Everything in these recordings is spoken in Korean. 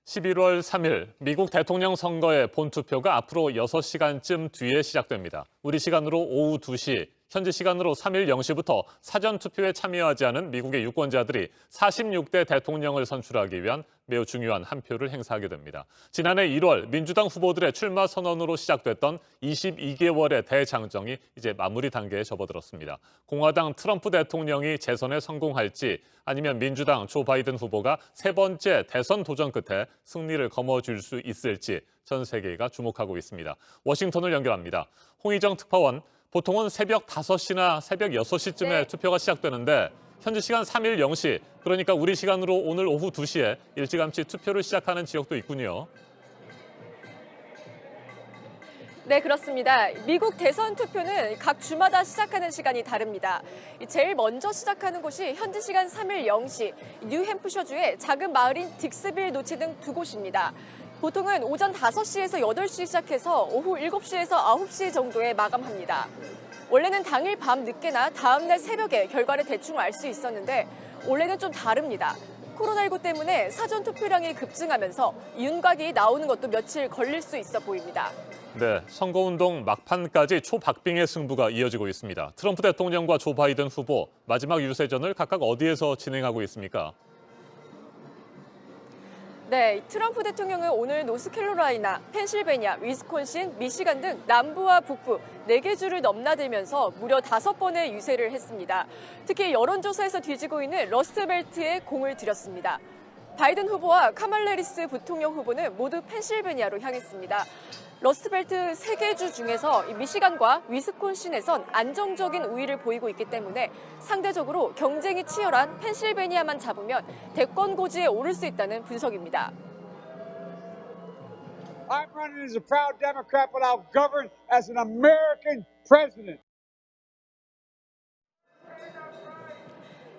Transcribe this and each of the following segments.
11월 3일 미국 대통령 선거의 본투표가 앞으로 6시간쯤 뒤에 시작됩니다. 우리 시간으로 오후 2시, 현지 시간으로 3일 0시부터 사전투표에 참여하지 않은 미국의 유권자들이 46대 대통령을 선출하기 위한 매우 중요한 한 표를 행사하게 됩니다. 지난해 1월 민주당 후보들의 출마 선언으로 시작됐던 22개월의 대장정이 이제 마무리 단계에 접어들었습니다. 공화당 트럼프 대통령이 재선에 성공할지 아니면 민주당 조 바이든 후보가 세 번째 대선 도전 끝에 승리를 거머쥘 수 있을지 전 세계가 주목하고 있습니다. 워싱턴을 연결합니다. 홍희정 특파원, 보통은 새벽 5시나 새벽 6시쯤에 투표가 시작되는데 현지 시간 3일 0시, 그러니까 우리 시간으로 오늘 오후 2시에 일찌감치 투표를 시작하는 지역도 있군요. 네, 그렇습니다. 미국 대선 투표는 각 주마다 시작하는 시간이 다릅니다. 제일 먼저 시작하는 곳이 현지 시간 3일 0시, 뉴햄프셔주의 작은 마을인 딕스빌 노치 등 두 곳입니다. 보통은 오전 5시에서 8시 시작해서 오후 7시에서 9시 정도에 마감합니다. 원래는 당일 밤 늦게나 다음 날 새벽에 결과를 대충 알 수 있었는데 올해는 좀 다릅니다. 코로나19 때문에 사전 투표량이 급증하면서 윤곽이 나오는 것도 며칠 걸릴 수 있어 보입니다. 네, 선거운동 막판까지 초박빙의 승부가 이어지고 있습니다. 트럼프 대통령과 조 바이든 후보, 마지막 유세전을 각각 어디에서 진행하고 있습니까? 네, 트럼프 대통령은 오늘 노스캐롤라이나, 펜실베니아, 위스콘신, 미시간 등 남부와 북부 4개 주를 넘나들면서 무려 5번의 유세를 했습니다. 특히 여론조사에서 뒤지고 있는 러스트벨트에 공을 들였습니다. 바이든 후보와 카말라 해리스 부통령 후보는 모두 펜실베니아로 향했습니다. 러스트벨트 3개 주 중에서 미시간과 위스콘신에선 안정적인 우위를 보이고 있기 때문에 상대적으로 경쟁이 치열한 펜실베니아만 잡으면 대권 고지에 오를 수 있다는 분석입니다. I'm running as a proud Democrat, but I'll govern as an American president.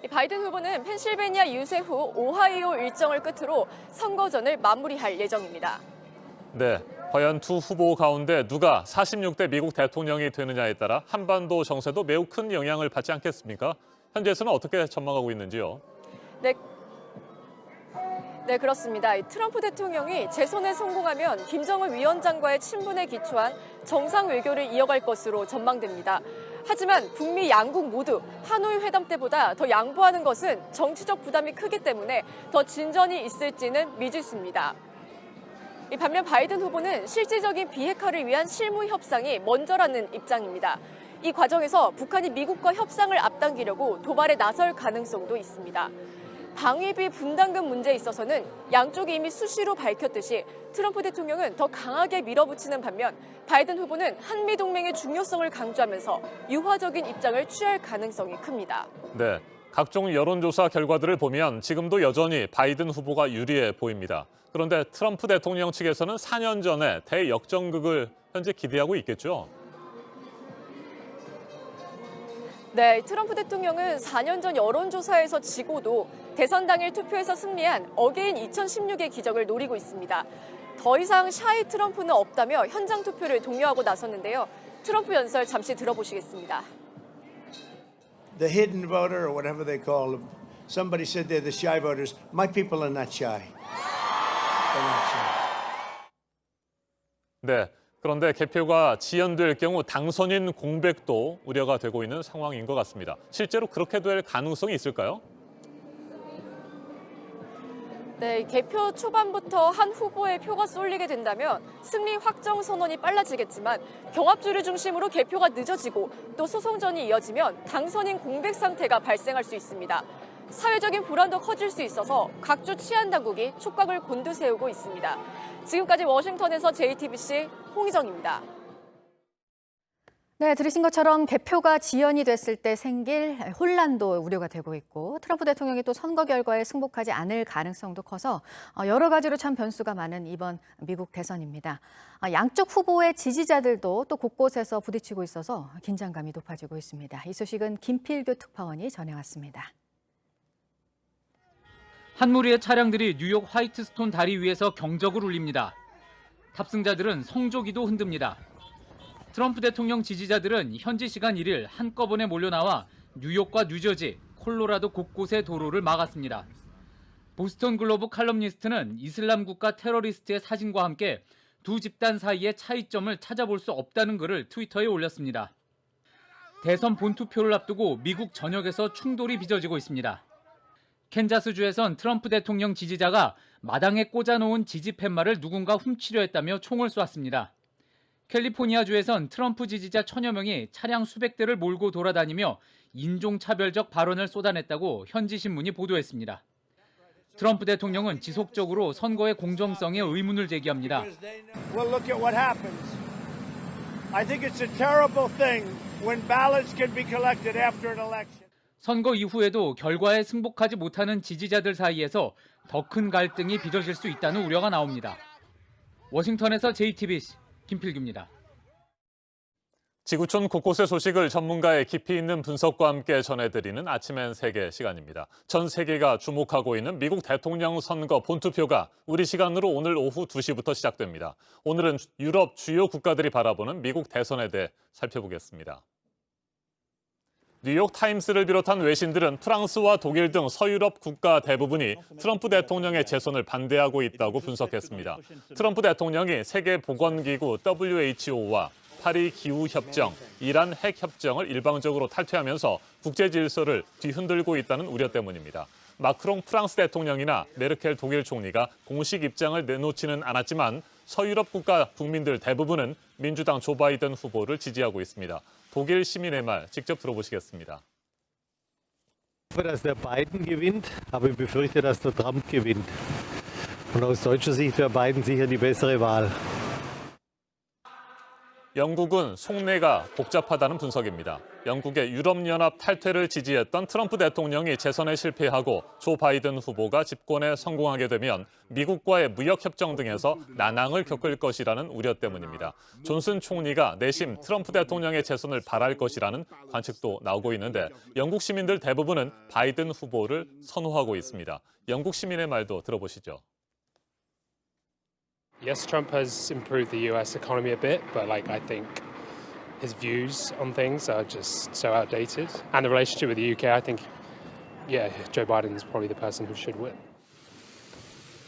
바이든 후보는 펜실베니아 유세 후 오하이오 일정을 끝으로 선거전을 마무리할 예정입니다. 네, 과연 두 후보 가운데 누가 46대 미국 대통령이 되느냐에 따라 한반도 정세도 매우 큰 영향을 받지 않겠습니까? 현지에서는 어떻게 전망하고 있는지요? 네, 그렇습니다. 트럼프 대통령이 재선에 성공하면 김정은 위원장과의 친분에 기초한 정상 외교를 이어갈 것으로 전망됩니다. 하지만 북미 양국 모두 하노이 회담 때보다 더 양보하는 것은 정치적 부담이 크기 때문에 더 진전이 있을지는 미지수입니다. 반면 바이든 후보는 실질적인 비핵화를 위한 실무 협상이 먼저라는 입장입니다. 이 과정에서 북한이 미국과 협상을 앞당기려고 도발에 나설 가능성도 있습니다. 방위비 분담금 문제에 있어서는 양쪽이 이미 수시로 밝혔듯이 트럼프 대통령은 더 강하게 밀어붙이는 반면 바이든 후보는 한미 동맹의 중요성을 강조하면서 유화적인 입장을 취할 가능성이 큽니다. 네, 각종 여론조사 결과들을 보면 지금도 여전히 바이든 후보가 유리해 보입니다. 그런데 트럼프 대통령 측에서는 4년 전에 대역전극을 현재 기대하고 있겠죠? 네, 트럼프 대통령은 4년 전 여론조사에서 지고도 대선 당일 투표에서 승리한 어게인 2016의 기적을 노리고 있습니다. 더 이상 샤이 트럼프는 없다며 현장 투표를 독려하고 나섰는데요. 트럼프 연설 잠시 들어보시겠습니다. The hidden voter or whatever they call them, somebody said they're the shy voters. My people are not shy. They're not shy. 네, 그런데 개표가 지연될 경우 당선인 공백도 우려가 되고 있는 상황인 것 같습니다. 실제로 그렇게 될 가능성이 있을까요? 네, 개표 초반부터 한 후보의 표가 쏠리게 된다면 승리 확정 선언이 빨라지겠지만 경합주를 중심으로 개표가 늦어지고 또 소송전이 이어지면 당선인 공백 상태가 발생할 수 있습니다. 사회적인 불안도 커질 수 있어서 각주 치안 당국이 촉각을 곤두세우고 있습니다. 지금까지 워싱턴에서 JTBC 홍희정입니다. 네, 들으신 것처럼 개표가 지연이 됐을 때 생길 혼란도 우려가 되고 있고 트럼프 대통령이 또 선거 결과에 승복하지 않을 가능성도 커서 여러 가지로 참 변수가 많은 이번 미국 대선입니다. 양쪽 후보의 지지자들도 또 곳곳에서 부딪히고 있어서 긴장감이 높아지고 있습니다. 이 소식은 김필규 특파원이 전해왔습니다. 한 무리의 차량들이 뉴욕 화이트스톤 다리 위에서 경적을 울립니다. 탑승자들은 성조기도 흔듭니다. 트럼프 대통령 지지자들은 현지 시간 1일 한꺼번에 몰려나와 뉴욕과 뉴저지, 콜로라도 곳곳의 도로를 막았습니다. 보스턴 글로브 칼럼니스트는 이슬람 국가 테러리스트의 사진과 함께 두 집단 사이의 차이점을 찾아볼 수 없다는 글을 트위터에 올렸습니다. 대선 본투표를 앞두고 미국 전역에서 충돌이 빚어지고 있습니다. 캔자스주에선 트럼프 대통령 지지자가 마당에 꽂아놓은 지지 팻말을 누군가 훔치려 했다며 총을 쏘았습니다. 캘리포니아주에선 트럼프 지지자 1000여 명이 차량 수백 대를 몰고 돌아다니며 인종차별적 발언을 쏟아냈다고 현지 신문이 보도했습니다. 트럼프 대통령은 지속적으로 선거의 공정성에 의문을 제기합니다. Well, look at what happens. I think it's a terrible thing when ballots can be collected after an election. 선거 이후에도 결과에 승복하지 못하는 지지자들 사이에서 더 큰 갈등이 빚어질 수 있다는 우려가 나옵니다. 워싱턴에서 JTBC 김필규입니다. 지구촌 곳곳의 소식을 전문가의 깊이 있는 분석과 함께 전해드리는 아침엔 세계 시간입니다. 전 세계가 주목하고 있는 미국 대통령 선거 본투표가 우리 시간으로 오늘 오후 2시부터 시작됩니다. 오늘은 유럽 주요 국가들이 바라보는 미국 대선에 대해 살펴보겠습니다. 뉴욕 타임스를 비롯한 외신들은 프랑스와 독일 등 서유럽 국가 대부분이 트럼프 대통령의 재선을 반대하고 있다고 분석했습니다. 트럼프 대통령이 세계보건기구 WHO와 파리 기후협정, 이란 핵협정을 일방적으로 탈퇴하면서 국제 질서를 뒤흔들고 있다는 우려 때문입니다. 마크롱 프랑스 대통령이나 메르켈 독일 총리가 공식 입장을 내놓지는 않았지만 서유럽 국가 국민들 대부분은 민주당 조 바이든 후보를 지지하고 있습니다. 독일 시민의 말 직접 들어보시겠습니다. Ich hoffe, dass der Biden gewinnt, aber ich befürchte, dass der Trump gewinnt. Und aus deutscher Sicht wäre Biden sicher die bessere Wahl. 영국은 속내가 복잡하다는 분석입니다. 영국의 유럽연합 탈퇴를 지지했던 트럼프 대통령이 재선에 실패하고 조 바이든 후보가 집권에 성공하게 되면 미국과의 무역협정 등에서 난항을 겪을 것이라는 우려 때문입니다. 존슨 총리가 내심 트럼프 대통령의 재선을 바랄 것이라는 관측도 나오고 있는데 영국 시민들 대부분은 바이든 후보를 선호하고 있습니다. 영국 시민의 말도 들어보시죠. Yes, Trump has improved the US economy a bit, but I think his views on things are just so outdated. And the relationship with the UK, I think, Joe Biden is probably the person who should win.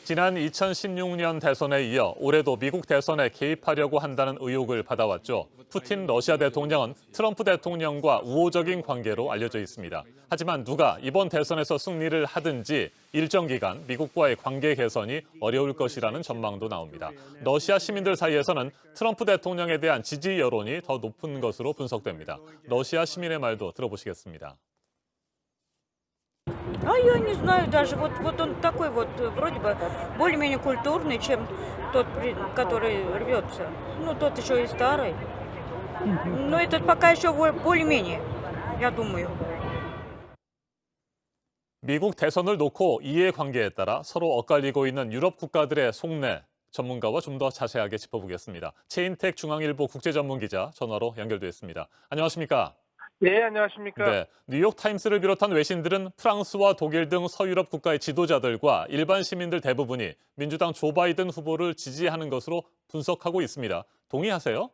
지난 2016년 대선에 이어 올해도 미국 대선에 개입하려고 한다는 의혹을 받아왔죠. 푸틴 러시아 대통령은 트럼프 대통령과 우호적인 관계로 알려져 있습니다. 하지만 누가 이번 대선에서 승리를 하든지 일정 기간 미국과의 관계 개선이 어려울 것이라는 전망도 나옵니다. 러시아 시민들 사이에서는 트럼프 대통령에 대한 지지 여론이 더 높은 것으로 분석됩니다. 러시아 시민의 말도 들어보시겠습니다. А я не знаю даже, вот он такой вот, вроде бы, более-менее культурный, чем тот, который рвется. Ну, тот еще и старый. Но этот пока еще более-менее, я думаю. 미국 대선을 놓고 이해관계에 따라 서로 엇갈리고 있는 유럽 국가들의 속내, 전문가와 좀 더 자세하게 짚어보겠습니다. 최인택 중앙일보 국제전문기자 전화로 연결돼 있습니다. 안녕하십니까? 네, 안녕하십니까? 네, 뉴욕 타임스를 비롯한 외신들은 프랑스와 독일 등 서유럽 국가의 지도자들과 일반 시민들 대부분이 민주당 조 바이든 후보를 지지하는 것으로 분석하고 있습니다. 동의하세요?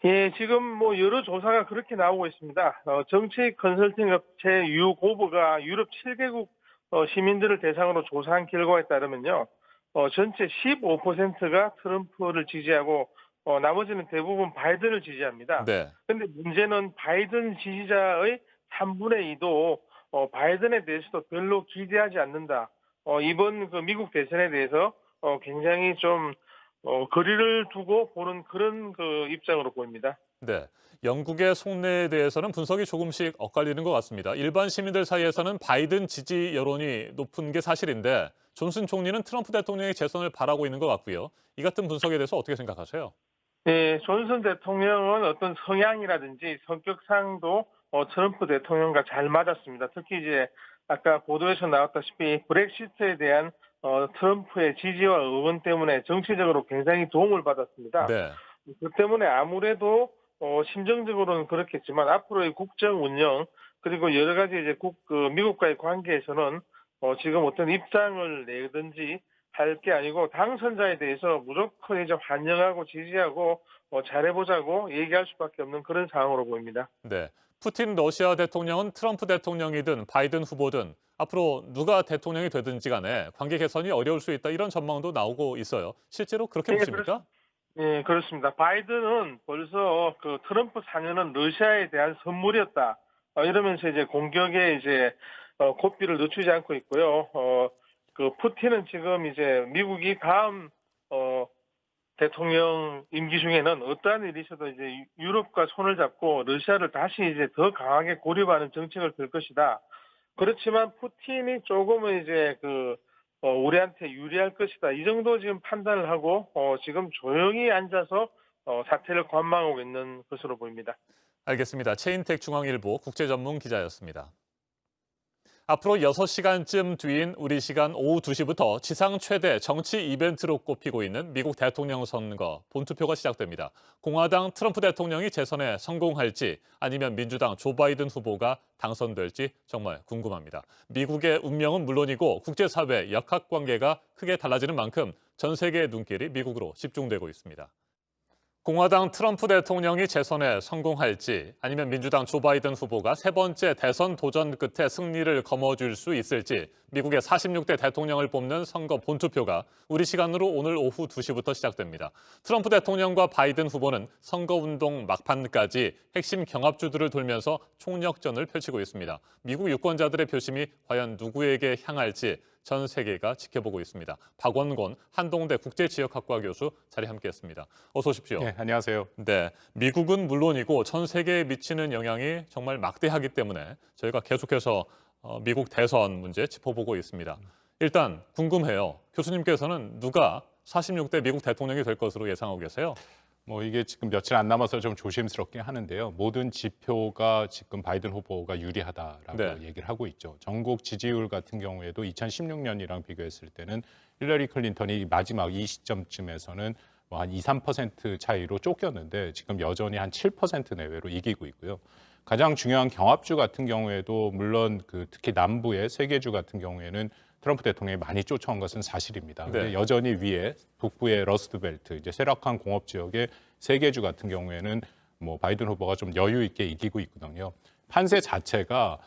예, 지금 여러 조사가 그렇게 나오고 있습니다. 정책 컨설팅 업체 유고브가 유럽 7개국 시민들을 대상으로 조사한 결과에 따르면요, 전체 15%가 트럼프를 지지하고 나머지는 대부분 바이든을 지지합니다. 네. 그런데 문제는 바이든 지지자의 3분의 2도 바이든에 대해서도 별로 기대하지 않는다. 이번 그 미국 대선에 대해서 굉장히 좀 거리를 두고 보는 그런 그 입장으로 보입니다. 네. 영국의 속내에 대해서는 분석이 조금씩 엇갈리는 것 같습니다. 일반 시민들 사이에서는 바이든 지지 여론이 높은 게 사실인데 존슨 총리는 트럼프 대통령의 재선을 바라고 있는 것 같고요. 이 같은 분석에 대해서 어떻게 생각하세요? 네, 존슨 대통령은 어떤 성향이라든지 성격상도 트럼프 대통령과 잘 맞았습니다. 특히 이제 아까 보도에서 나왔다시피 브렉시트에 대한 트럼프의 지지와 의원 때문에 정치적으로 굉장히 도움을 받았습니다. 네. 그 때문에 아무래도 심정적으로는 그렇겠지만 앞으로의 국정 운영 그리고 여러 가지 이제 미국과의 관계에서는 지금 어떤 입장을 내든지 할 게 아니고 당선자에 대해서 무조건 이제 환영하고 지지하고 잘해보자고 얘기할 수밖에 없는 그런 상황으로 보입니다. 네. 푸틴 러시아 대통령은 트럼프 대통령이든 바이든 후보든 앞으로 누가 대통령이 되든지 간에 관계 개선이 어려울 수 있다 이런 전망도 나오고 있어요. 실제로 그렇게 네, 보십니까? 예, 그렇습니다. 바이든은 벌써 그 트럼프 상여는 러시아에 대한 선물이었다. 이러면서 이제 공격에 이제 고삐를 늦추지 않고 있고요. 그 푸틴은 지금 이제 미국이 다음 대통령 임기 중에는 어떠한 일이 있어도 이제 유럽과 손을 잡고 러시아를 다시 이제 더 강하게 고립하는 정책을 펼 것이다. 그렇지만 푸틴이 조금은 이제 우리한테 유리할 것이다. 이 정도 지금 판단을 하고 지금 조용히 앉아서 사태를 관망하고 있는 것으로 보입니다. 알겠습니다. 최인택 중앙일보 국제전문기자였습니다. 앞으로 6시간쯤 뒤인 우리 시간 오후 2시부터 지상 최대 정치 이벤트로 꼽히고 있는 미국 대통령 선거 본투표가 시작됩니다. 공화당 트럼프 대통령이 재선에 성공할지 아니면 민주당 조 바이든 후보가 당선될지 정말 궁금합니다. 미국의 운명은 물론이고 국제사회 역학관계가 크게 달라지는 만큼 전 세계의 눈길이 미국으로 집중되고 있습니다. 공화당 트럼프 대통령이 재선에 성공할지 아니면 민주당 조 바이든 후보가 세 번째 대선 도전 끝에 승리를 거머쥘 수 있을지 미국의 46대 대통령을 뽑는 선거 본투표가 우리 시간으로 오늘 오후 2시부터 시작됩니다. 트럼프 대통령과 바이든 후보는 선거운동 막판까지 핵심 경합주들을 돌면서 총력전을 펼치고 있습니다. 미국 유권자들의 표심이 과연 누구에게 향할지 전 세계가 지켜보고 있습니다. 박원곤 한동대 국제지역학과 교수 자리 함께했습니다. 어서 오십시오. 네, 안녕하세요. 네, 미국은 물론이고 전 세계에 미치는 영향이 정말 막대하기 때문에 저희가 계속해서 미국 대선 문제 짚어보고 있습니다. 일단 궁금해요. 교수님께서는 누가 46대 미국 대통령이 될 것으로 예상하고 계세요? 이게 지금 며칠 안 남아서 좀 조심스럽긴 하는데요. 모든 지표가 지금 바이든 후보가 유리하다라고 네. 얘기를 하고 있죠. 전국 지지율 같은 경우에도 2016년이랑 비교했을 때는 힐러리 클린턴이 마지막 이 시점쯤에서는 한 2, 3% 차이로 쫓겼는데 지금 여전히 한 7% 내외로 이기고 있고요. 가장 중요한 경합주 같은 경우에도 물론 특히 남부의 세 개 주 같은 경우에는 트럼프 대통령이 많이 쫓아온 것은 사실입니다. 근데 네. 여전히 위에 북부의 러스트벨트, 이제 쇠락한 공업 지역의 세 개 주 같은 경우에는 바이든 후보가 좀 여유 있게 이기고 있거든요. 판세 자체가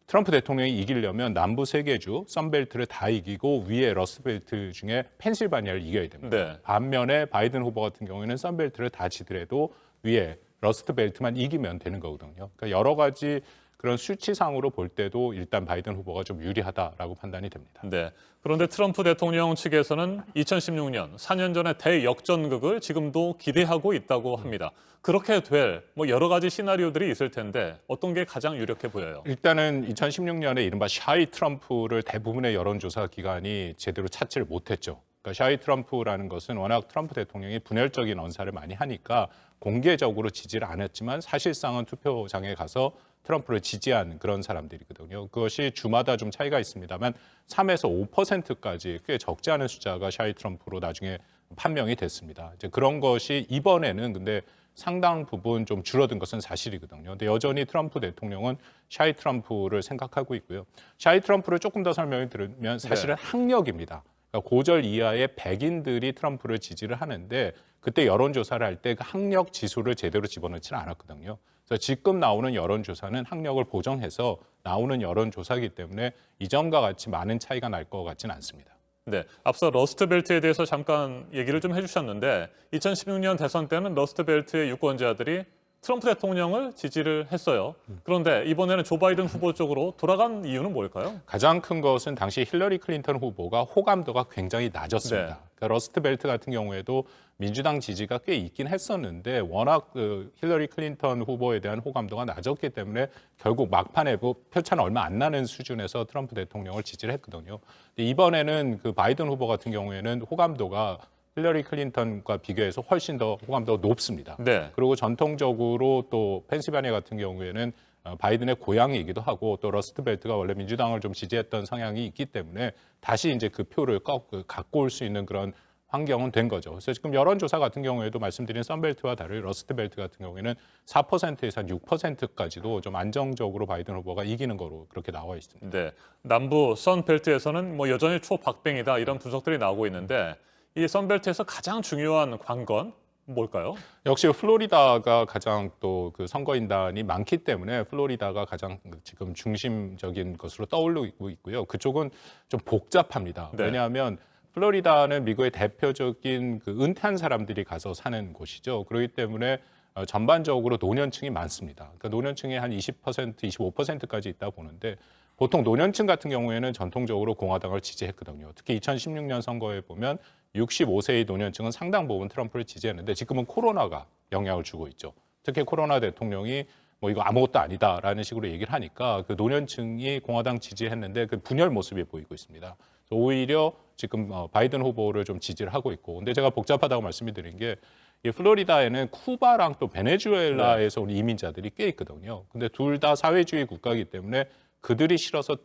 트럼프 대통령이 이기려면 남부 세 개 주, 썬벨트를 다 이기고 위에 러스트벨트 중에 펜실바니아를 이겨야 됩니다. 네. 반면에 바이든 후보 같은 경우에는 썬벨트를 다 지더라도 위에 러스트벨트만 이기면 되는 거거든요. 그러니까 여러 가지 그런 수치상으로 볼 때도 일단 바이든 후보가 좀 유리하다라고 판단이 됩니다. 네. 그런데 트럼프 대통령 측에서는 2016년 4년 전의 대역전극을 지금도 기대하고 있다고 합니다. 그렇게 될 여러 가지 시나리오들이 있을 텐데 어떤 게 가장 유력해 보여요? 일단은 2016년에 이른바 샤이 트럼프를 대부분의 여론조사 기관이 제대로 찾지를 못했죠. 그러니까 샤이 트럼프라는 것은 워낙 트럼프 대통령이 분열적인 언사를 많이 하니까 공개적으로 지지를 안 했지만 사실상은 투표장에 가서 트럼프를 지지한 그런 사람들이거든요. 그것이 주마다 좀 차이가 있습니다만 3에서 5%까지 꽤 적지 않은 숫자가 샤이 트럼프로 나중에 판명이 됐습니다. 이제 그런 것이 이번에는 근데 상당 부분 좀 줄어든 것은 사실이거든요. 근데 여전히 트럼프 대통령은 샤이 트럼프를 생각하고 있고요. 샤이 트럼프를 조금 더 설명을 드리면 사실은 학력입니다. 그러니까 고졸 이하의 백인들이 트럼프를 지지를 하는데 그때 여론조사를 할 때 그 학력 지수를 제대로 집어넣지는 않았거든요. 그래서 지금 나오는 여론조사는 학력을 보정해서 나오는 여론조사이기 때문에 이전과 같이 많은 차이가 날 것 같지는 않습니다. 네, 앞서 러스트벨트에 대해서 잠깐 얘기를 좀 해주셨는데 2016년 대선 때는 러스트벨트의 유권자들이 트럼프 대통령을 지지를 했어요. 그런데 이번에는 조 바이든 후보 쪽으로 돌아간 이유는 뭘까요? 가장 큰 것은 당시 힐러리 클린턴 후보가 호감도가 굉장히 낮았습니다. 네. 그러니까 러스트벨트 같은 경우에도 민주당 지지가 꽤 있긴 했었는데 워낙 힐러리 클린턴 후보에 대한 호감도가 낮았기 때문에 결국 막판에 표차는 얼마 안 나는 수준에서 트럼프 대통령을 지지를 했거든요. 근데 이번에는 바이든 후보 같은 경우에는 호감도가 힐러리 클린턴과 비교해서 훨씬 더 호감도가 높습니다. 네. 그리고 전통적으로 또 펜실바니아 같은 경우에는 바이든의 고향이기도 하고 또 러스트벨트가 원래 민주당을 좀 지지했던 성향이 있기 때문에 다시 이제 그 표를 갖고 올 수 있는 그런 환경은 된 거죠. 그래서 지금 여론조사 같은 경우에도 말씀드린 썬벨트와 다르게 러스트벨트 같은 경우에는 4%에서 한 6%까지도 좀 안정적으로 바이든 후보가 이기는 거로 그렇게 나와 있습니다. 네, 남부 선벨트에서는 뭐 여전히 초박빙이다 이런 분석들이 나오고 있는데 이 선벨트에서 가장 중요한 관건 뭘까요? 역시 플로리다가 가장 또 그 선거인단이 많기 때문에 플로리다가 가장 지금 중심적인 것으로 떠오르고 있고요. 그쪽은 좀 복잡합니다. 네. 왜냐하면 플로리다는 미국의 대표적인 그 은퇴한 사람들이 가서 사는 곳이죠. 그렇기 때문에 전반적으로 노년층이 많습니다. 그러니까 노년층이 한 20%, 25%까지 있다 보는데 보통 노년층 같은 경우에는 전통적으로 공화당을 지지했거든요. 특히 2016년 선거에 보면 65세의 노년층은 상당 부분 트럼프를 지지했는데 지금은 코로나가 영향을 주고 있죠. 특히 코로나 대통령이 뭐 이거 아무것도 아니다라는 식으로 얘기를 하니까 그 노년층이 공화당 지지했는데 그 분열 모습이 보이고 있습니다. 오히려 지금 바이든 후보를 좀 지지를 하고 있고, 근데 제가 복잡하다고 말씀을 드린 게 이 플로리다에는 쿠바랑 또 베네수엘라에서 온 이민자들이 꽤 있거든요. 근데 둘 다 사회주의 국가이기 때문에 그들이 싫어서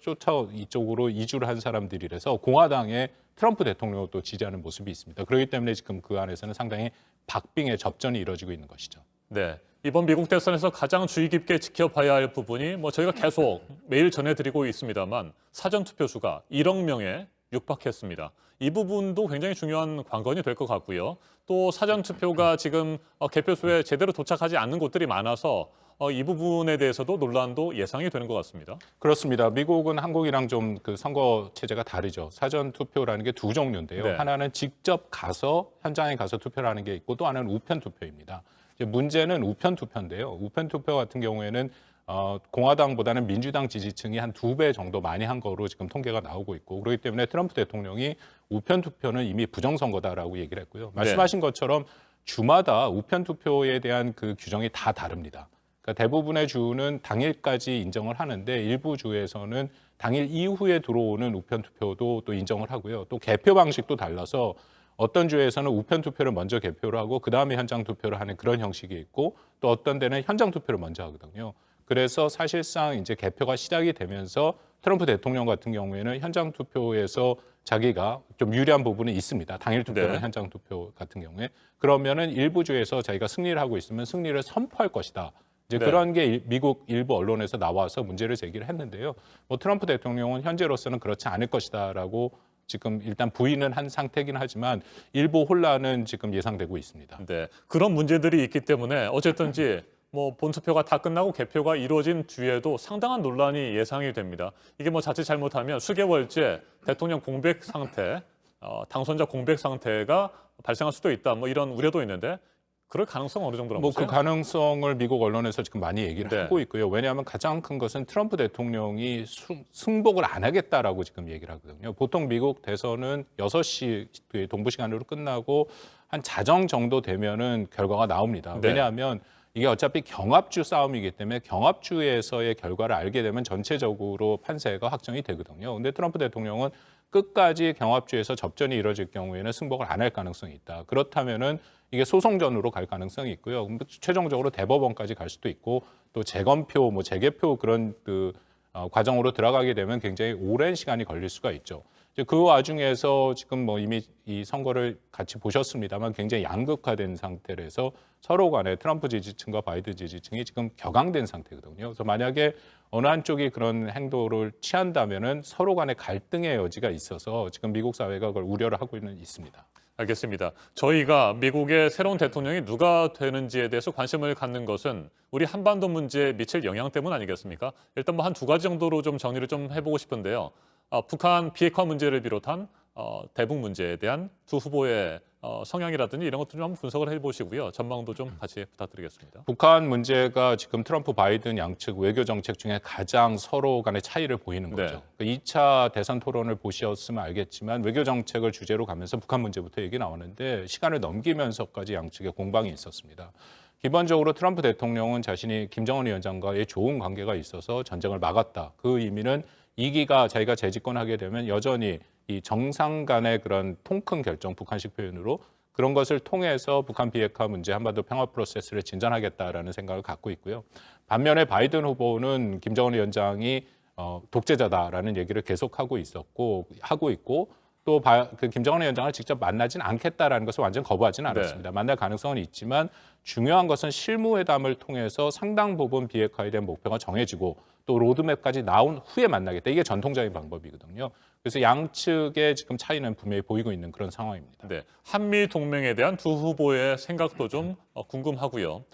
이쪽으로 이주를 한 사람들이라서 공화당의 트럼프 대통령을 또 지지하는 모습이 있습니다. 그렇기 때문에 지금 그 안에서는 상당히 박빙의 접전이 이루어지고 있는 것이죠. 네, 이번 미국 대선에서 가장 주의 깊게 지켜봐야 할 부분이 뭐 저희가 계속 매일 전해드리고 있습니다만 사전투표 수가 1억 명에 육박했습니다. 이 부분도 굉장히 중요한 관건이 될 것 같고요. 또 사전투표가 지금 개표소에 제대로 도착하지 않는 곳들이 많아서 이 부분에 대해서도 논란도 예상이 되는 것 같습니다. 그렇습니다. 미국은 한국이랑 좀 그 선거 체제가 다르죠. 사전 투표라는 게 두 종류인데요. 네. 하나는 직접 가서 현장에 가서 투표를 하는 게 있고 또 하나는 우편 투표입니다. 이제 문제는 우편 투표인데요. 우편 투표 같은 경우에는 공화당보다는 민주당 지지층이 한 2배 정도 많이 한 거로 지금 통계가 나오고 있고 그렇기 때문에 트럼프 대통령이 우편 투표는 이미 부정선거다라고 얘기를 했고요. 말씀하신 것처럼 주마다 우편 투표에 대한 그 규정이 다 다릅니다. 그러니까 대부분의 주는 당일까지 인정을 하는데 일부 주에서는 당일 이후에 들어오는 우편 투표도 또 인정을 하고요. 또 개표 방식도 달라서 어떤 주에서는 우편 투표를 먼저 개표를 하고 그다음에 현장 투표를 하는 그런 형식이 있고 또 어떤 데는 현장 투표를 먼저 하거든요. 그래서 사실상 이제 개표가 시작이 되면서 트럼프 대통령 같은 경우에는 현장 투표에서 자기가 좀 유리한 부분이 있습니다. 당일 투표는 네. 현장 투표 같은 경우에 그러면은 일부 주에서 자기가 승리를 하고 있으면 승리를 선포할 것이다. 이제 네. 그런 게 미국 일부 언론에서 나와서 문제를 제기를 했는데요. 뭐 트럼프 대통령은 현재로서는 그렇지 않을 것이다라고 지금 일단 부인은 한 상태긴 하지만 일부 혼란은 지금 예상되고 있습니다. 네, 그런 문제들이 있기 때문에 어쨌든지 뭐 본투표가 다 끝나고 개표가 이루어진 뒤에도 상당한 논란이 예상이 됩니다. 이게 뭐 자칫 잘못하면 수개월째 대통령 공백 상태, 당선자 공백 상태가 발생할 수도 있다. 뭐 이런 우려도 있는데 그럴 가능성은 어느 정도라고 뭐 보세요? 그 가능성을 미국 언론에서 지금 많이 얘기를 네. 하고 있고요. 왜냐하면 가장 큰 것은 트럼프 대통령이 승복을 안 하겠다라고 지금 얘기를 하거든요. 보통 미국 대선은 6시 동부 시간으로 끝나고 한 자정 정도 되면은 결과가 나옵니다. 네. 왜냐하면 이게 어차피 경합주 싸움이기 때문에 경합주에서의 결과를 알게 되면 전체적으로 판세가 확정이 되거든요. 근데 트럼프 대통령은 끝까지 경합주에서 접전이 이뤄질 경우에는 승복을 안 할 가능성이 있다. 그렇다면은 이게 소송전으로 갈 가능성이 있고요. 최종적으로 대법원까지 갈 수도 있고 또 재검표, 뭐 재개표 그런 그 과정으로 들어가게 되면 굉장히 오랜 시간이 걸릴 수가 있죠. 이제 그 와중에서 지금 뭐 이미 이 선거를 같이 보셨습니다만 굉장히 양극화된 상태라서 서로 간에 트럼프 지지층과 바이든 지지층이 지금 격앙된 상태거든요. 그래서 만약에 어느 한쪽이 그런 행동을 취한다면은 서로 간에 갈등의 여지가 있어서 지금 미국 사회가 그걸 우려를 하고 있습니다. 알겠습니다. 저희가 미국의 새로운 대통령이 누가 되는지에 대해서 관심을 갖는 것은 우리 한반도 문제에 미칠 영향 때문 아니겠습니까? 일단 뭐 한 2가지 정도로 좀 정리를 좀 해보고 싶은데요. 북한 비핵화 문제를 비롯한 대북 문제에 대한 두 후보의 성향이라든지 이런 것도 좀 한번 분석을 해보시고요. 전망도 좀 같이 부탁드리겠습니다. 북한 문제가 지금 트럼프 바이든 양측 외교 정책 중에 가장 서로 간의 차이를 보이는 거죠. 네. 2차 대선 토론을 보셨으면 알겠지만 외교 정책을 주제로 가면서 북한 문제부터 얘기 나오는데 시간을 넘기면서까지 양측의 공방이 있었습니다. 기본적으로 트럼프 대통령은 자신이 김정은 위원장과의 좋은 관계가 있어서 전쟁을 막았다. 그 의미는 2기가 자기가 재집권하게 되면 여전히 이 정상 간의 그런 통큰 결정, 북한식 표현으로 그런 것을 통해서 북한 비핵화 문제, 한반도 평화 프로세스를 진전하겠다라는 생각을 갖고 있고요. 반면에 바이든 후보는 김정은 위원장이 독재자다라는 얘기를 계속하고 있고 또 그 김정은 위원장을 직접 만나진 않겠다라는 것을 완전 거부하지는 않았습니다. 만날 가능성은 있지만 중요한 것은 실무회담을 통해서 상당 부분 비핵화에 대한 목표가 정해지고 또 로드맵까지 나온 후에 만나겠다. 이게 전통적인 방법이거든요. 그래서 양측의 지금 차이는 분명히 보이고 있는 그런 상황입니다. 네, 한미 동맹에 대한 두 후보의 생각도 좀 궁금하고요.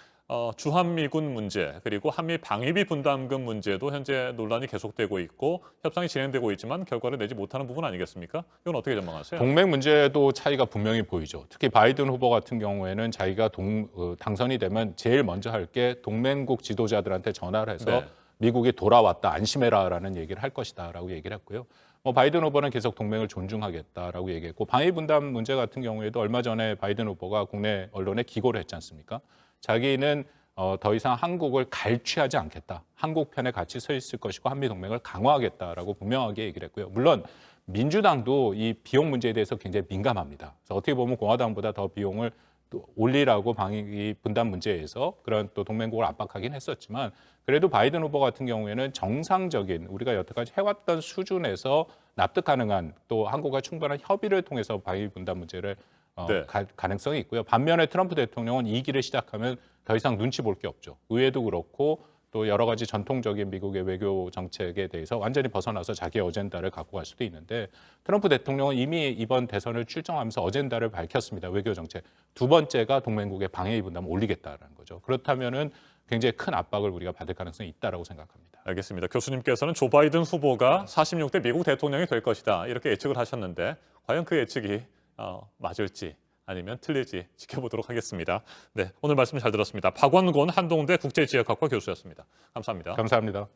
주한미군 문제 그리고 한미 방위비 분담금 문제도 현재 논란이 계속되고 있고 협상이 진행되고 있지만 결과를 내지 못하는 부분 아니겠습니까? 이건 어떻게 전망하세요? 동맹 문제도 차이가 분명히 보이죠. 특히 바이든 후보 같은 경우에는 자기가 당선이 되면 제일 먼저 할 게 동맹국 지도자들한테 전화를 해서 네. 미국이 돌아왔다 안심해라라는 얘기를 할 것이다라고 얘기를 했고요. 바이든 후보는 계속 동맹을 존중하겠다라고 얘기했고 방위 분담 문제 같은 경우에도 얼마 전에 바이든 후보가 국내 언론에 기고를 했지 않습니까? 자기는 더 이상 한국을 갈취하지 않겠다. 한국 편에 같이 서 있을 것이고 한미 동맹을 강화하겠다라고 분명하게 얘기를 했고요. 물론 민주당도 이 비용 문제에 대해서 굉장히 민감합니다. 그래서 어떻게 보면 공화당보다 더 비용을 또 올리라고 방위 분담 문제에서 그런 또 동맹국을 압박하긴 했었지만 그래도 바이든 후보 같은 경우에는 정상적인 우리가 여태까지 해왔던 수준에서 납득 가능한 또 한국과 충분한 협의를 통해서 방위 분담 문제를 네. 가능성이 있고요. 반면에 트럼프 대통령은 이 길을 시작하면 더 이상 눈치 볼 게 없죠. 의회도 그렇고 또 여러 가지 전통적인 미국의 외교 정책에 대해서 완전히 벗어나서 자기의 어젠다를 갖고 갈 수도 있는데 트럼프 대통령은 이미 이번 대선을 출정하면서 어젠다를 밝혔습니다. 외교 정책. 두 번째가 동맹국의 방위 분담을 올리겠다라는 거죠. 그렇다면은 굉장히 큰 압박을 우리가 받을 가능성이 있다라고 생각합니다. 알겠습니다. 교수님께서는 조 바이든 후보가 46대 미국 대통령이 될 것이다 이렇게 예측을 하셨는데 과연 그 예측이 맞을지 아니면 틀릴지 지켜보도록 하겠습니다. 네, 오늘 말씀 잘 들었습니다. 박원곤 한동대 국제지역학과 교수였습니다. 감사합니다. 감사합니다.